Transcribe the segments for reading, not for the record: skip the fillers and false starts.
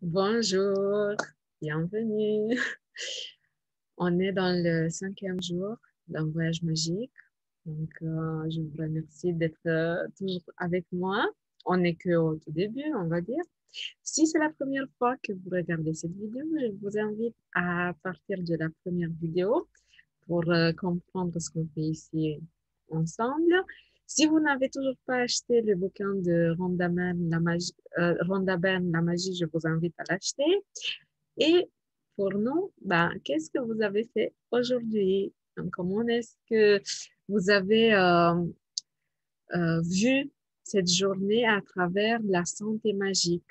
Bonjour, bienvenue. On est dans le 5e jour d'un voyage magique. Donc, je vous remercie d'être toujours avec moi. On n'est qu'au tout début, on va dire. Si c'est la première fois que vous regardez cette vidéo, je vous invite à partir de la première vidéo pour comprendre ce qu'on fait ici ensemble. Si vous n'avez toujours pas acheté le bouquin de Rhonda Byrne, La magie, je vous invite à l'acheter. Et pour nous, ben, qu'est-ce que vous avez fait aujourd'hui? Comment est-ce que vous avez vu cette journée à travers la santé magique?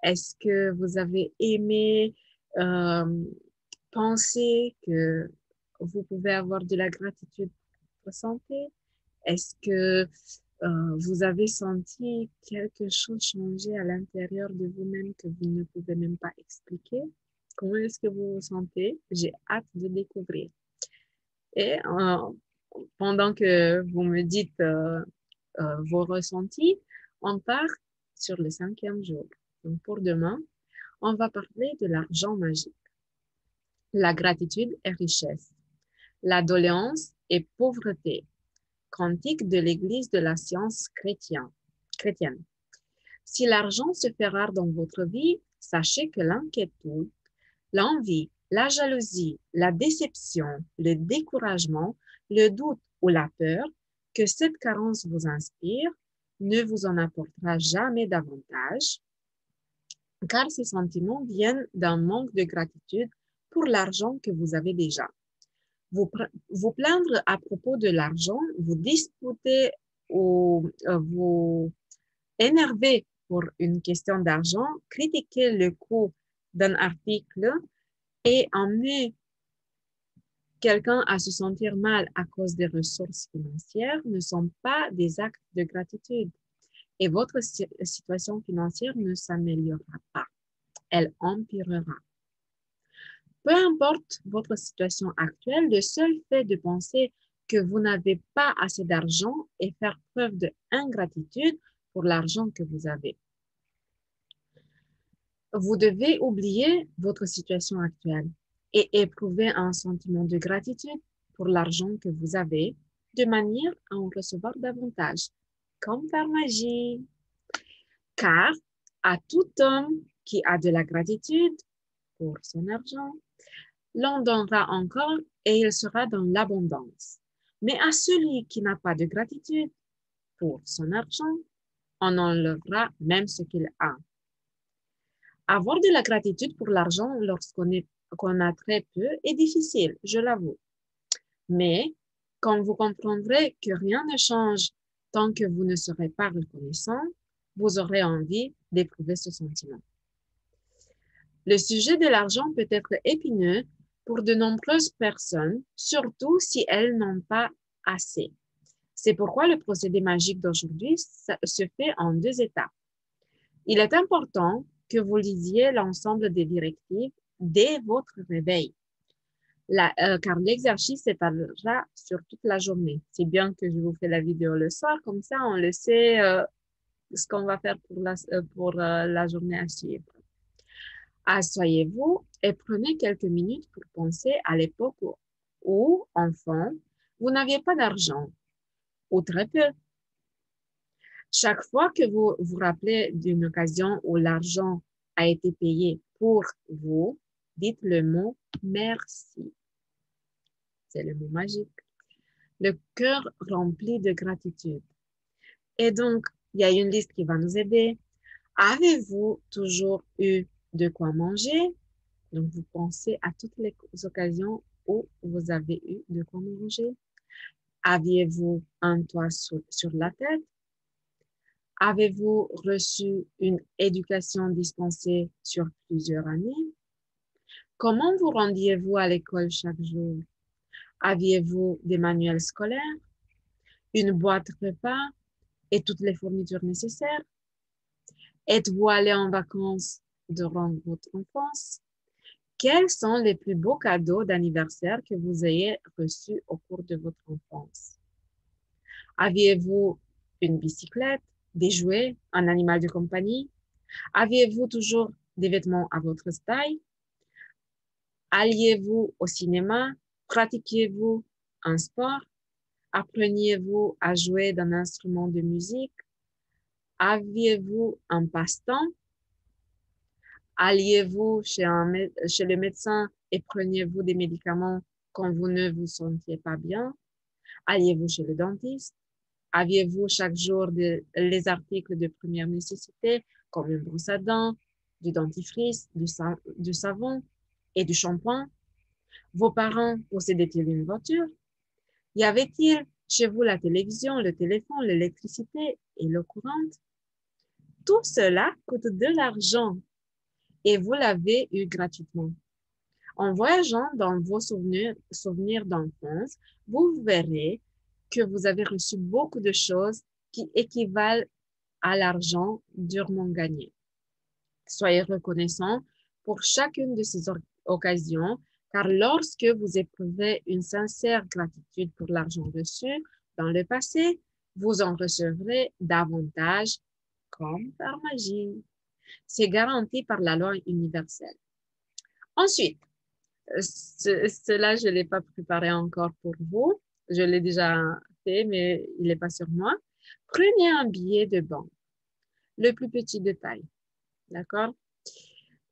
Est-ce que vous avez aimé euh, penser que vous pouvez avoir de la gratitude pour votre santé? Est-ce que vous avez senti quelque chose changer à l'intérieur de vous-même que vous ne pouvez même pas expliquer? Comment est-ce que vous vous sentez? J'ai hâte de découvrir. Et pendant que vous me dites vos ressentis, on part sur le 5e jour. Donc pour demain, on va parler de l'argent magique, la gratitude et richesse, la doléance et pauvreté, cantique de l'Église de la science chrétienne. Si l'argent se fait rare dans votre vie, sachez que l'inquiétude, l'envie, la jalousie, la déception, le découragement, le doute ou la peur que cette carence vous inspire ne vous en apportera jamais davantage, car ces sentiments viennent d'un manque de gratitude pour l'argent que vous avez déjà. Vous plaindre à propos de l'argent, vous disputer ou vous énerver pour une question d'argent, critiquer le coût d'un article et emmener quelqu'un à se sentir mal à cause des ressources financières ne sont pas des actes de gratitude. Et votre situation financière ne s'améliorera pas. Elle empirera. Peu importe votre situation actuelle, le seul fait de penser que vous n'avez pas assez d'argent et faire preuve d'ingratitude pour l'argent que vous avez. Vous devez oublier votre situation actuelle et éprouver un sentiment de gratitude pour l'argent que vous avez, de manière à en recevoir davantage, comme par magie. Car à tout homme qui a de la gratitude pour son argent, l'on donnera encore et il sera dans l'abondance. Mais à celui qui n'a pas de gratitude pour son argent, on enlèvera même ce qu'il a. Avoir de la gratitude pour l'argent qu'on a très peu est difficile, je l'avoue. Mais quand vous comprendrez que rien ne change tant que vous ne serez pas reconnaissant, vous aurez envie d'éprouver ce sentiment. Le sujet de l'argent peut être épineux pour de nombreuses personnes, surtout si elles n'ont pas assez. C'est pourquoi le procédé magique d'aujourd'hui se fait en 2 étapes. Il est important que vous lisiez l'ensemble des directives dès votre réveil, car l'exercice s'étalera sur toute la journée. C'est bien que je vous fais la vidéo le soir, comme ça on le sait ce qu'on va faire pour la journée à suivre. Asseyez-vous et prenez quelques minutes pour penser à l'époque où, enfant, vous n'aviez pas d'argent, ou très peu. Chaque fois que vous vous rappelez d'une occasion où l'argent a été payé pour vous, dites le mot merci. C'est le mot magique. Le cœur rempli de gratitude. Et donc, il y a une liste qui va nous aider. Avez-vous toujours eu de quoi manger? Donc, vous pensez à toutes les occasions où vous avez eu de quoi manger. Aviez-vous un toit sur la tête? Avez-vous reçu une éducation dispensée sur plusieurs années? Comment vous rendiez-vous à l'école chaque jour? Aviez-vous des manuels scolaires, une boîte repas et toutes les fournitures nécessaires? Êtes-vous allé en vacances durant votre enfance? Quels sont les plus beaux cadeaux d'anniversaire que vous ayez reçus au cours de votre enfance? Aviez-vous une bicyclette, des jouets, un animal de compagnie? Aviez-vous toujours des vêtements à votre taille? Alliez-vous au cinéma? Pratiquiez-vous un sport? Appreniez-vous à jouer d'un instrument de musique? Aviez-vous un passe-temps? Alliez-vous chez le médecin et preniez-vous des médicaments quand vous ne vous sentiez pas bien? Alliez-vous chez le dentiste? Aviez-vous chaque jour les articles de première nécessité comme une brosse à dents, du dentifrice, du savon et du shampoing? Vos parents possédaient-ils une voiture? Y avait-il chez vous la télévision, le téléphone, l'électricité et l'eau courante? Tout cela coûte de l'argent et vous l'avez eu gratuitement. En voyageant dans vos souvenirs d'enfance, vous verrez que vous avez reçu beaucoup de choses qui équivalent à l'argent durement gagné. Soyez reconnaissant pour chacune de ces occasions, car lorsque vous éprouvez une sincère gratitude pour l'argent reçu dans le passé, vous en recevrez davantage comme par magie. C'est garanti par la loi universelle. Ensuite, cela, je ne l'ai pas préparé encore pour vous. Je l'ai déjà fait, mais il n'est pas sur moi. Prenez un billet de banque, le plus petit de taille. D'accord?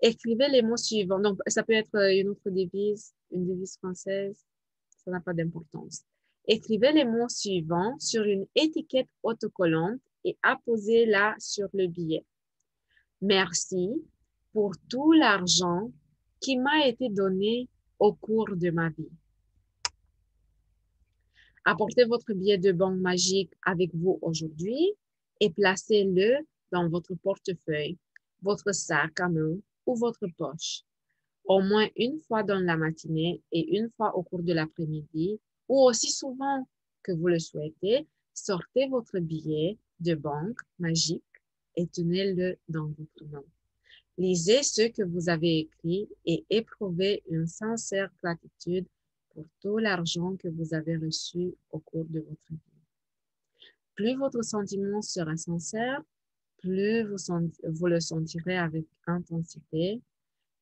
Écrivez les mots suivants. Donc, ça peut être une autre devise, une devise française. Ça n'a pas d'importance. Écrivez les mots suivants sur une étiquette autocollante et apposez-la sur le billet. Merci pour tout l'argent qui m'a été donné au cours de ma vie. Apportez votre billet de banque magique avec vous aujourd'hui et placez-le dans votre portefeuille, votre sac à main ou votre poche. Au moins une fois dans la matinée et une fois au cours de l'après-midi ou aussi souvent que vous le souhaitez, sortez votre billet de banque magique et tenez-le dans votre main. Lisez ce que vous avez écrit et éprouvez une sincère gratitude pour tout l'argent que vous avez reçu au cours de votre vie. Plus votre sentiment sera sincère, plus vous le sentirez avec intensité,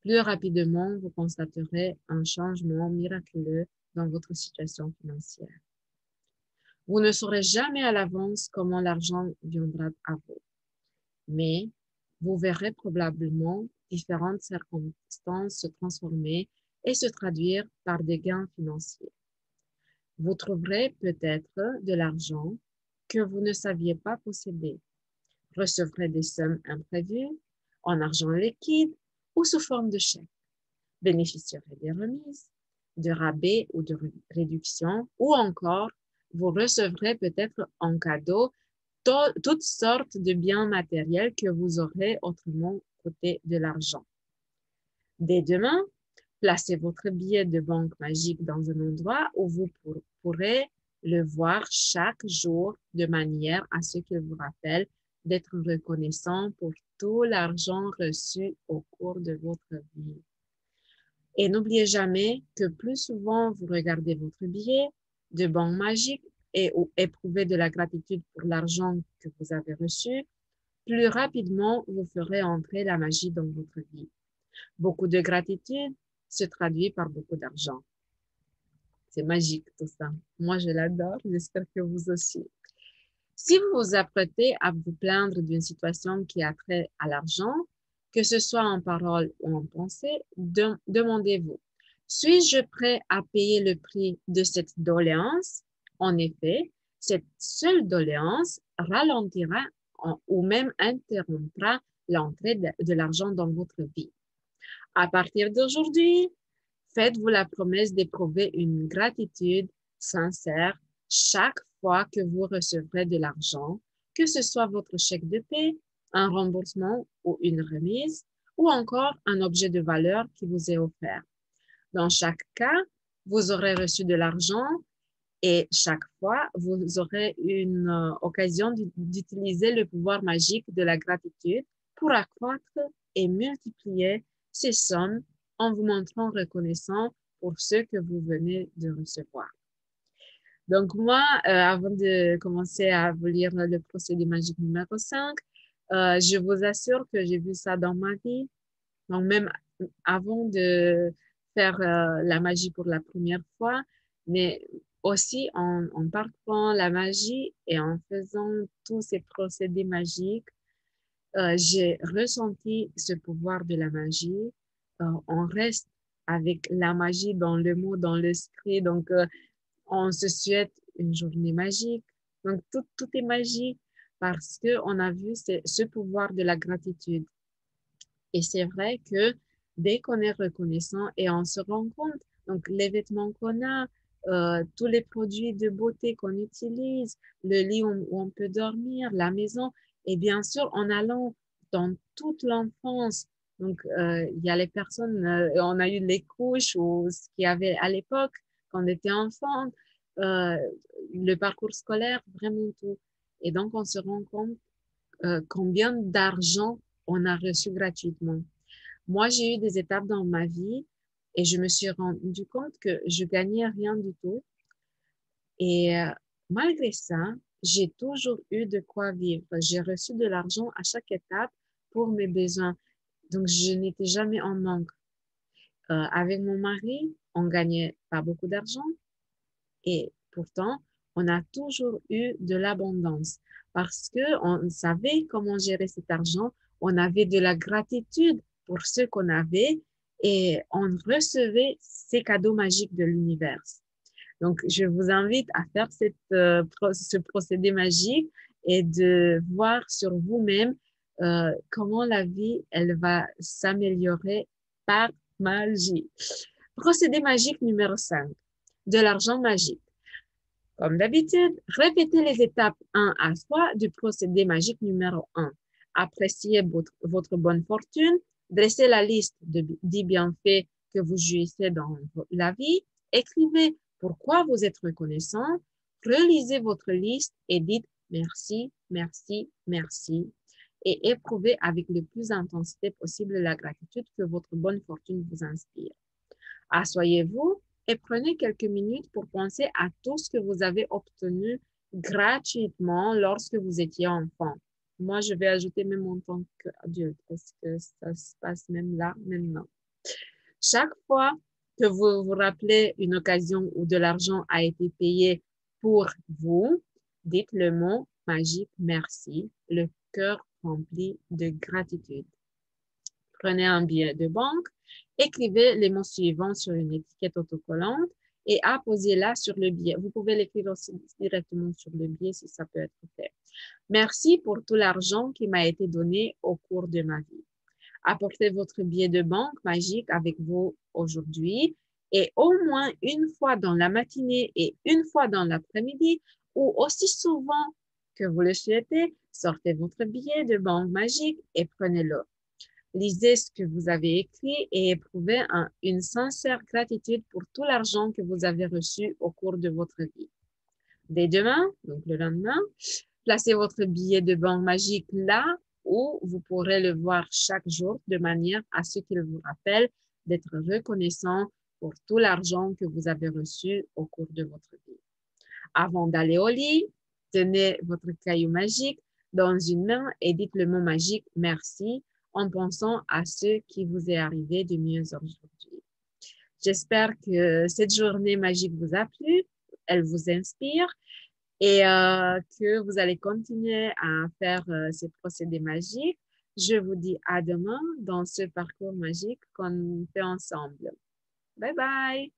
plus rapidement vous constaterez un changement miraculeux dans votre situation financière. Vous ne saurez jamais à l'avance comment l'argent viendra à vous, mais vous verrez probablement différentes circonstances se transformer et se traduire par des gains financiers. Vous trouverez peut-être de l'argent que vous ne saviez pas posséder, recevrez des sommes imprévues en argent liquide ou sous forme de chèques, bénéficierez des remises, de rabais ou de réductions, ou encore vous recevrez peut-être en cadeau toutes sortes de biens matériels que vous aurez autrement coûté de l'argent. Dès demain, placez votre billet de banque magique dans un endroit où vous pourrez le voir chaque jour de manière à ce qu'il vous rappelle d'être reconnaissant pour tout l'argent reçu au cours de votre vie. Et n'oubliez jamais que plus souvent vous regardez votre billet de banque magique et éprouvez de la gratitude pour l'argent que vous avez reçu, plus rapidement vous ferez entrer la magie dans votre vie. Beaucoup de gratitude se traduit par beaucoup d'argent. C'est magique tout ça. Moi, je l'adore. J'espère que vous aussi. Si vous vous apprêtez à vous plaindre d'une situation qui a trait à l'argent, que ce soit en parole ou en pensée, demandez-vous, suis-je prêt à payer le prix de cette doléance? En effet, cette seule doléance ralentira ou même interrompra l'entrée de l'argent dans votre vie. À partir d'aujourd'hui, faites-vous la promesse d'éprouver une gratitude sincère chaque fois que vous recevrez de l'argent, que ce soit votre chèque de paie, un remboursement ou une remise, ou encore un objet de valeur qui vous est offert. Dans chaque cas, vous aurez reçu de l'argent et chaque fois, vous aurez une occasion d'utiliser le pouvoir magique de la gratitude pour accroître et multiplier ces sommes en vous montrant reconnaissant pour ce que vous venez de recevoir. Donc moi, avant de commencer à vous lire le procédé magique numéro 5, je vous assure que j'ai vu ça dans ma vie Donc, même avant de faire la magie pour la première fois, mais aussi en parcourant la magie et en faisant tous ces procédés magiques, j'ai ressenti ce pouvoir de la magie. On reste avec la magie dans le mot, dans l'esprit. Donc, on se souhaite une journée magique. Donc, tout est magique parce que on a vu ce pouvoir de la gratitude. Et c'est vrai que dès qu'on est reconnaissant et on se rend compte, donc les vêtements qu'on a, tous les produits de beauté qu'on utilise, le lit où on peut dormir, la maison, et bien sûr en allant dans toute l'enfance. Donc, il y a les personnes, on a eu les couches ou ce qu'il y avait à l'époque quand on était enfant, euh, le parcours scolaire, vraiment tout. Et donc, on se rend compte combien d'argent on a reçu gratuitement. Moi, j'ai eu des étapes dans ma vie et je me suis rendu compte que je gagnais rien du tout. Et malgré ça, j'ai toujours eu de quoi vivre. J'ai reçu de l'argent à chaque étape pour mes besoins. Donc, je n'étais jamais en manque. Avec mon mari, on gagnait pas beaucoup d'argent et pourtant, on a toujours eu de l'abondance parce que on savait comment gérer cet argent. On avait de la gratitude pour ce qu'on avait et on recevait ces cadeaux magiques de l'univers. Donc, je vous invite à faire ce procédé magique et de voir sur vous-même comment la vie, elle va s'améliorer par magie. Procédé magique numéro 5, de l'argent magique. Comme d'habitude, répétez les étapes 1 à 3 du procédé magique numéro 1. Appréciez votre bonne fortune, dressez la liste de 10 bienfaits que vous jouissez dans la vie, écrivez pourquoi vous êtes reconnaissant, relisez votre liste et dites merci, merci, merci et éprouvez avec le plus d'intensité possible la gratitude que votre bonne fortune vous inspire. Asseyez-vous et prenez quelques minutes pour penser à tout ce que vous avez obtenu gratuitement lorsque vous étiez enfant. Moi, je vais ajouter même en tant qu'adulte parce que ça se passe même là, maintenant. Chaque fois que vous vous rappelez une occasion où de l'argent a été payé pour vous, dites le mot magique merci, le cœur rempli de gratitude. Prenez un billet de banque, écrivez les mots suivants sur une étiquette autocollante et apposez-la sur le billet. Vous pouvez l'écrire aussi directement sur le billet si ça peut être fait. Merci pour tout l'argent qui m'a été donné au cours de ma vie. Apportez votre billet de banque magique avec vous aujourd'hui et au moins une fois dans la matinée et une fois dans l'après-midi ou aussi souvent que vous le souhaitez, sortez votre billet de banque magique et prenez-le. Lisez ce que vous avez écrit et éprouvez une sincère gratitude pour tout l'argent que vous avez reçu au cours de votre vie. Dès demain, donc le lendemain, placez votre billet de banque magique là où vous pourrez le voir chaque jour de manière à ce qu'il vous rappelle d'être reconnaissant pour tout l'argent que vous avez reçu au cours de votre vie. Avant d'aller au lit, tenez votre caillou magique dans une main et dites le mot magique merci en pensant à ce qui vous est arrivé de mieux aujourd'hui. J'espère que cette journée magique vous a plu, elle vous inspire et que vous allez continuer à faire ces procédés magiques. Je vous dis à demain dans ce parcours magique qu'on fait ensemble. Bye bye!